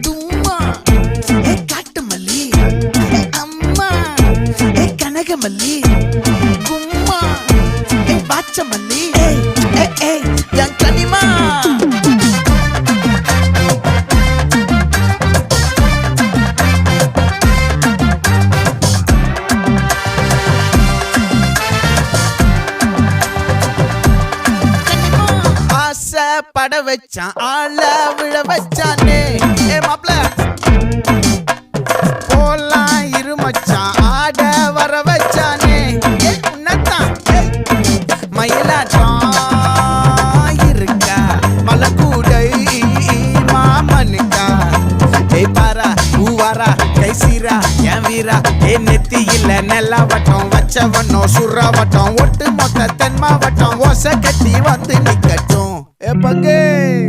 தும்மா ஏ காட்டு மல்லி ஏ அம்மா ஏ கனகமல்லி கும்மா ஏ பாச்ச மல்லி ஏ என் கனிமா பட வச்சான் ஆள விழ வச்சானே ஏ மாப்ள போலாம் இருமச்சான் ஆட வர வச்சானே ஏ உன்னத்தான் மயிலாட்டம் இருக்கா மலக்கூடை மாமனுக்கா ஏய் பாரா பூவாரா கைசீரா என் வீரா ஏ நெத்தி இல்ல நெல்லா வட்டம் வச்சவனோ சுறா வட்டம் ஒட்டு மொத்த தென் மாவட்டம் ஓசை கட்டி வந்து நிக்கட்டும். É pra quem?